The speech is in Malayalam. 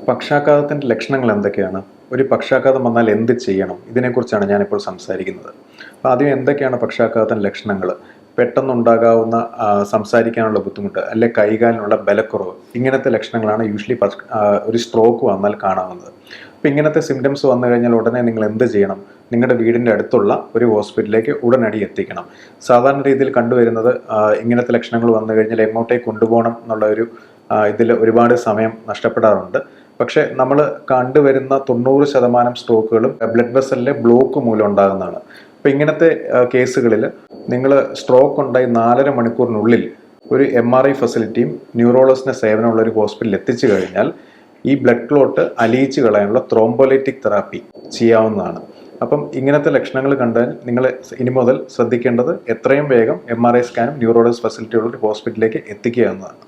പക്ഷാഘാതത്തിൻ്റെ ലക്ഷണങ്ങൾ എന്തൊക്കെയാണ്? ഒരു പക്ഷാഘാതം വന്നാൽ എന്ത് ചെയ്യണം? ഇതിനെക്കുറിച്ചാണ് ഞാനിപ്പോൾ സംസാരിക്കുന്നത്. അപ്പോൾ ആദ്യം എന്തൊക്കെയാണ് പക്ഷാഘാതത്തിൻ്റെ ലക്ഷണങ്ങൾ? പെട്ടെന്നുണ്ടാകാവുന്ന സംസാരിക്കാനുള്ള ബുദ്ധിമുട്ട്, അല്ലെങ്കിൽ കൈകാലിനുള്ള ബലക്കുറവ്, ഇങ്ങനത്തെ ലക്ഷണങ്ങളാണ് യൂഷ്വലി ഒരു സ്ട്രോക്ക് വന്നാൽ കാണാവുന്നത്. അപ്പോൾ ഇങ്ങനത്തെ സിംറ്റംസ് വന്നു കഴിഞ്ഞാൽ ഉടനെ നിങ്ങൾ എന്ത് ചെയ്യണം? നിങ്ങളുടെ വീടിൻ്റെ അടുത്തുള്ള ഒരു ഹോസ്പിറ്റലിലേക്ക് ഉടനടി എത്തിക്കണം. സാധാരണ രീതിയിൽ കണ്ടുവരുന്നത് ഇങ്ങനത്തെ ലക്ഷണങ്ങൾ വന്നു കഴിഞ്ഞാൽ എങ്ങോട്ടേക്ക് കൊണ്ടുപോകണം എന്നുള്ള ഒരു ഇതിൽ ഒരുപാട് സമയം നഷ്ടപ്പെടാറുണ്ട്. പക്ഷേ നമ്മൾ കണ്ടുവരുന്ന 90% സ്ട്രോക്കുകളും ബ്ലഡ് വെസലിലെ ബ്ലോക്ക് മൂലം ഉണ്ടാകുന്നതാണ്. അപ്പോൾ ഇങ്ങനത്തെ കേസുകളിൽ നിങ്ങൾ സ്ട്രോക്ക് ഉണ്ടായി 4.5 മണിക്കൂറിനുള്ളിൽ ഒരു MRI ഫെസിലിറ്റിയും ന്യൂറോളജിൻ്റെ സേവനമുള്ള ഒരു ഹോസ്പിറ്റലിൽ എത്തിച്ചു കഴിഞ്ഞാൽ ഈ ബ്ലഡ് ക്ലോട്ട് അലിയിച്ച് കളയാനുള്ള ത്രോംബോലൈറ്റിക് തെറാപ്പി ചെയ്യാവുന്നതാണ്. അപ്പം ഇങ്ങനത്തെ ലക്ഷണങ്ങൾ കണ്ടാൽ നിങ്ങൾ ഇനി മുതൽ ശ്രദ്ധിക്കേണ്ടത് എത്രയും വേഗം MRI സ്കാനും ന്യൂറോളജി ഫെസിലിറ്റിയുള്ള ഒരു ഹോസ്പിറ്റലിലേക്ക് എത്തിക്കുക എന്നതാണ്.